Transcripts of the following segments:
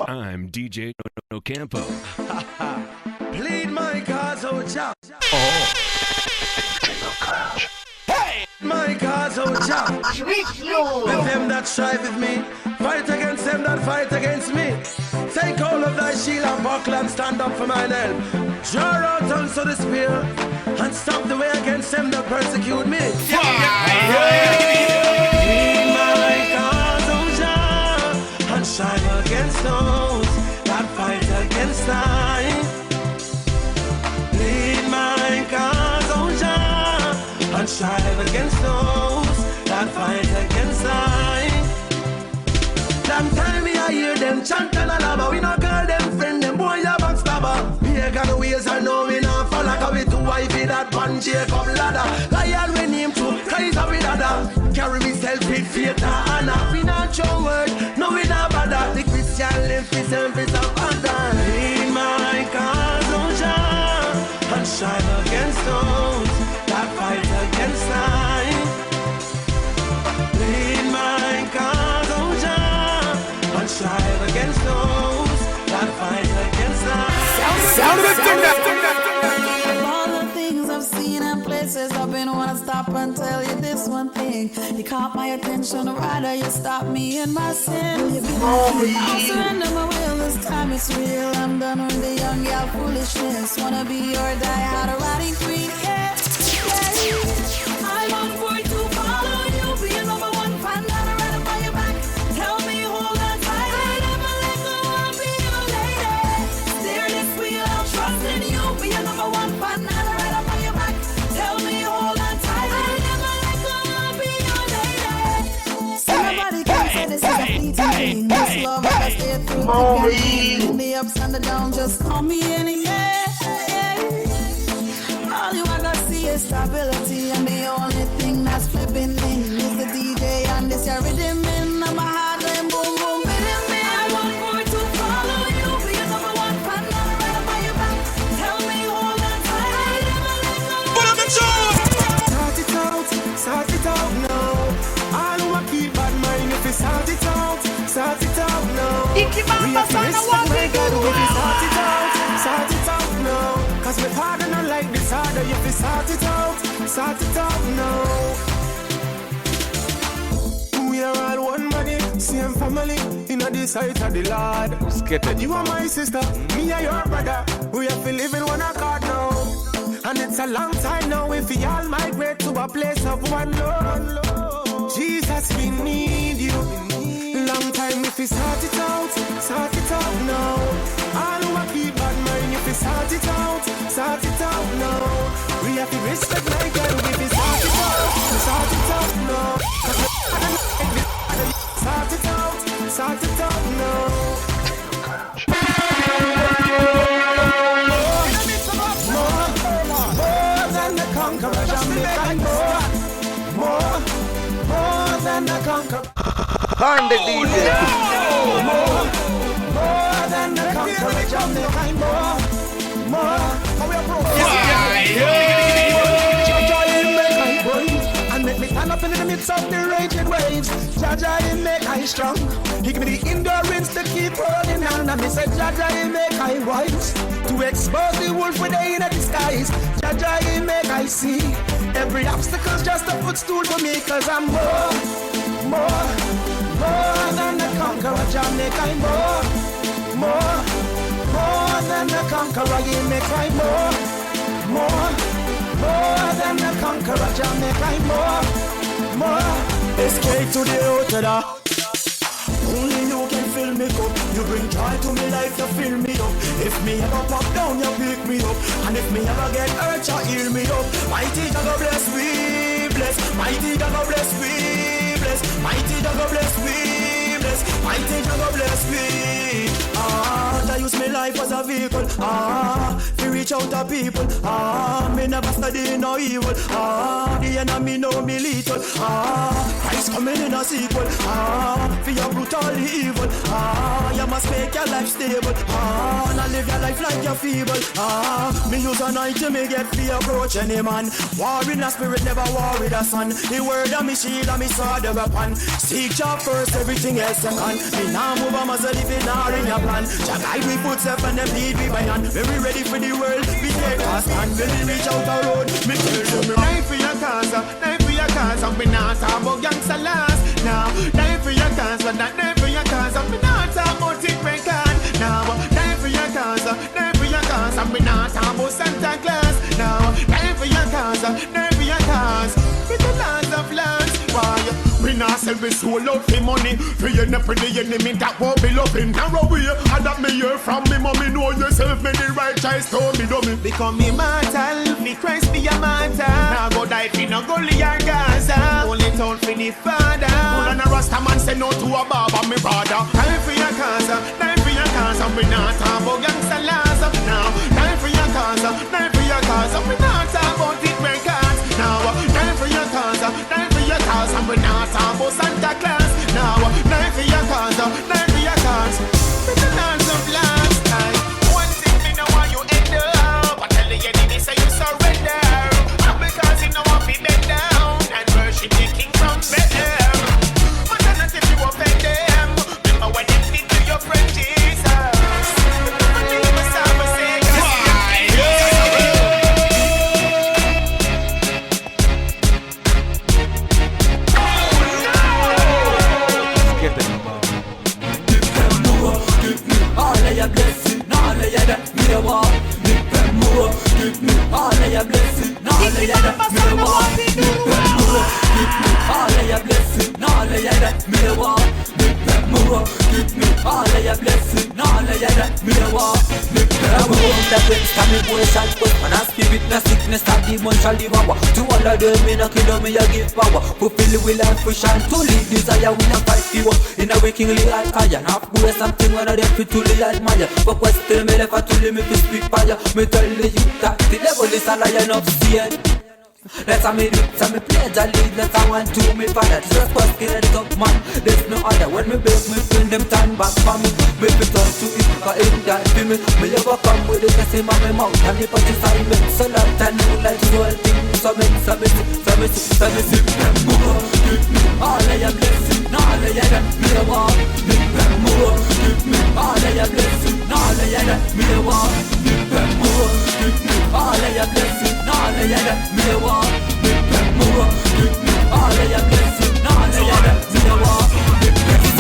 I'm DJ No Campo. Plead my cause, oh Jah. Hey! My cause, oh Jah. With them that strive with me, fight against them that fight against me. Take hold of thy shield and buckle and stand up for mine help. Draw out also the spear and stop the way against them that persecute me. Plead my cause, oh Jah, and strive against those that fight against I. Plead my cause, oh Jah, and strive against those that fight against I. Damn time me I hear them chant and a lava. We no call them friend, them boy a backstabber. Pagan ways I know we not fall like a we too wifey that one Jacob ladder. Lion we name to Kaiser with other. Carry me self with faith and honor. We not show word, no we not bother. The Christian live for service of honor. In my cause, oh Jah, and strive against those that fight against I. In my cause, oh Jah, and strive against those that fight against I. Sound of the all the things I've seen and places I've been, wanna stop and tell you this one thing. You caught my attention, rather you stop me in my sin. I'll surrender my will, this time it's real. I'm done with the young gal foolishness. Wanna be your die-hard riding queen, yeah. I'm on board to follow you, be a number one fan, and I ride up on your back. Tell me hold on tight, I never let go, I'll be your lady. Steer this wheel, I'll trust in you, be a number one fan, and I ride up on your back. Tell me hold on tight, I never let go, I'll be your lady. So nobody can say this is a fleeting thing. This love I stay through thick and the ups and the downs, just call me in, yeah. All you ever see is stability, and the only thing that's flipping in is the DJ and this your rhythm in. I'm a hard line, boom boom, rhythm in. I want more to follow you, be a number one fan, and I ride up on your back. Tell me hold on tight, I never let go. Put up the show! Sort it out now. All who a keep bad mind, if you sort it out now. We have to respect my God, if you sort it out now. Cause my father not like this harder, if you sort it out now. We are all one body, same family, in a sight of the Lord. You are my sister, me are your brother. We have to live in one accord now. And it's a long time now if we all migrate to a place of one Lord. Jesus, we need you. Long time if we sort it out now. All who a keep bad mind if we sort it out now. We have to respect my girl if we sort it out now. Sort it out now. More than the conqueror, Jamaican more than the conqueror. Turn the DJ. More than the conqueror, Jamaican more. And make me stand up in the midst of the raging waves. Jaja, he make I strong. He give me the endurance to keep holding on. And me say, Jaja, he make I wise. To expose the wolf with the inner disguise. Jaja, he make I see. Every obstacle's just a footstool for me. Cause I'm more than the conqueror. Jah make I more than the conqueror. He make I more than the conqueror. Jah make I more. Escape to the outer. Only you can fill me up. You bring joy to me life, you fill me up. If me ever pop down, you pick me up. And if me ever get hurt, you heal me up. Mighty Jah go bless we, bless. Mighty Jah go bless we, bless. Mighty Jah go bless we, bless. Mighty Jah go bless we. I use my life as a vehicle. To reach out to people. Me never study no evil. The enemy know me little. Christ coming in a sequel. For your brutal evil. you must make your life stable. Now live your life like you're feeble. Me use a knife to me get free approach any man. War in a spirit, never war with a son. The word of me shield and me sword the weapon. Seek job first, everything else second. Me now move a muscle if it not in your plan. Jah guide we footsteps and them lead we by hand. When we ready for the world, we take our stand. When we reach out the road, me tell them die for your cause, die for your cause. And we not talk about gangsta last. Now, die for your cause, but not die for your cause. And we not talk about it record. Now, die for your cause, die for your cause. And we not talk about Santa Claus. Now, die for your cause, die for your cause. With the lands of lands, why? We not sell we soul out for money. For you not for the enemy that won't be loving. Narrow way, and that me hear from me mommy. Know yourself, me the right choice, told me dummy. Become immortal, me Christ be a martyr. Now go die for no gully or Gaza. Only town for the father. And a Rasta man say no to a barber, me brother. Die for your cause, die for your cause. And we not talk about gangsta laws. Now, die for your cause, die for your cause. And we not talk about it records. Now, die for your cause, die for your cause. And we not talk about Santa Claus. Now, die for your cause, die for your cause. With the lands of lands, one thing me know why you end up. I tell the enemy say you surrender. And because you know what we bend down and worship the king from better. But I'm not if you offend them. Remember when they did to your friend Jesus. Believe us, I will say all of your blessing, all of your that me want. Give them more, give me all of your blessing, all of your that me want. Give them more, give me all of your blessing, all of your that me want. Give them more, give me all of your blessing, all of your that me want. Give them more. That brings coming boy shall put on a spirit, no sickness, that demon shall devour. To all of them in a kingdom me a give power. Fulfill the will and push and to lead desire. We not fight for in a waking hard fire. Half boy something when I dem fit to admire. But question me left to me to speak fire. Me tell the youth that the devil is a lion of sin. Let's me do, so me pledge a lead. Let's I want to me father. Just first get it up man. There's no other. When me break me friend them turn back for me. Me fit on to it, cause it that be me. Me ever come with it, cause in my mouth. And the party silent, so long time new like the whole thing. So me give them more. Give me all of your blessing, all of your that me want. Give them more. Give me all of your blessing, all of your that me want. Give them more. Give me all of your blessing, all of your that me want. Give them more. Give me all of your blessing, all of your that me want.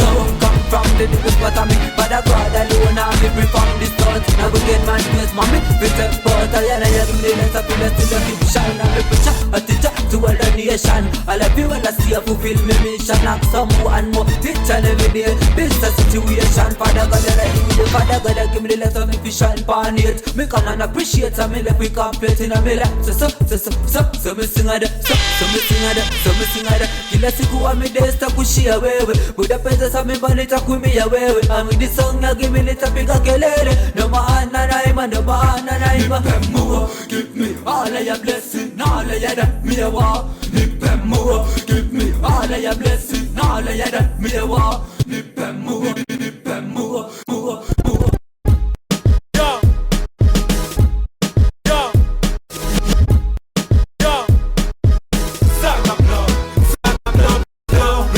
So come from the little spot of me, but I God alone and me free from the start. Now we get man place, mommy, fit up but I and I give me the next happiness to the keep shine. And me preacher, a teacher to all the nation. All of you wanna see a fulfill me mission. Ask someone more, teach and every day. This a situation, Father God already with the Father God give me the letter of me fish and pan it. Me come and appreciate and me left we complete in a me life. So me sing a da, so me sing a da, so me sing a da. Kila siku wa me day stuck with she wewe. Buda pesa sa me bani taku me ya wewe. And with this song ya give me little piga kelele. No mahana na ima, no mahana na ima. Give them more, give me all of your blessing, all of your that me want. Give them more, give me all of your blessing, all of your that me want. Give them more, give them more, more.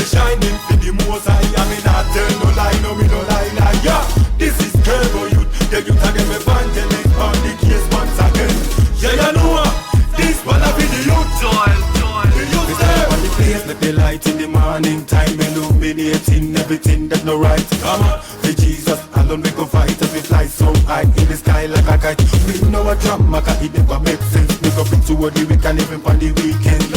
Shining for the most high, I mean I tell no lie, no me no lie, yeah. This is Kerbo youth, the youth of them evangelist on the case once again. Yeah, you know this one of the youth. The youth there on the place, let the light in the morning time illuminating everything that's no right. Come on, for Jesus alone we go fight as we fly so high in the sky like a kite. We know a drama, cause it never makes sense. We go bring to the week and even on the weekend.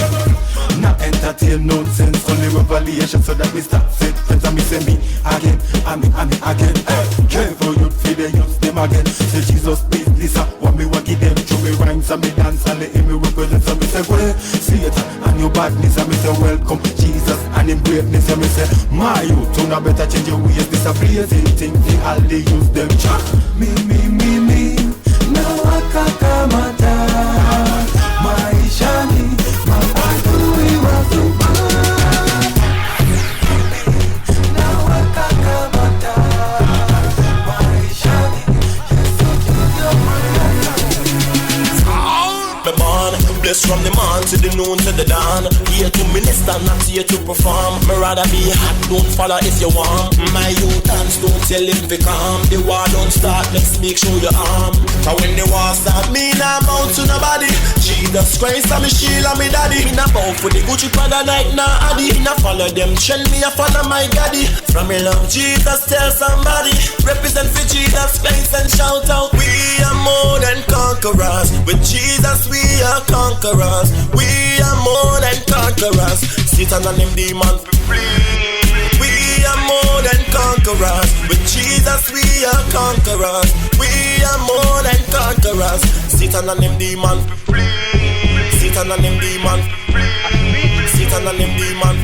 Not entertain nonsense, only revelation so that we stop it. Friends and me say me again, I me again. Hey, careful youth, feed the youth them again. Say Jesus please, Lisa, what me want give them. Through me rhymes and me dance and let me represent. So me say well, see it and your badness and me say welcome Jesus and him greatness. And me say my youth, don't better change your ways. This a blazing thing, the all they use them chat. Me, now I kakamata, maishani. the noon to the dawn. Here to minister, not here to perform. Me rather be hot, don't follow if you want. My youth dance, don't tell him to calm. The war don't start, let's make sure you're armed. But when the war start, me nah bow to nobody. Jesus Christ, I'm me shield and me daddy. Me nah bow for the Gucci Prada night, nah addy. Me nah follow them trend, me a follow my daddy. From me love Jesus, tell somebody. Represent for Jesus Christ and shout out. We are more than conquerors. With Jesus we are conquerors. We are more than conquerors. Satan and them demons flee. We are more than conquerors. With Jesus we are conquerors. We are more than conquerors. Satan and them demons flee. Satan and them demons flee. Satan and them demons.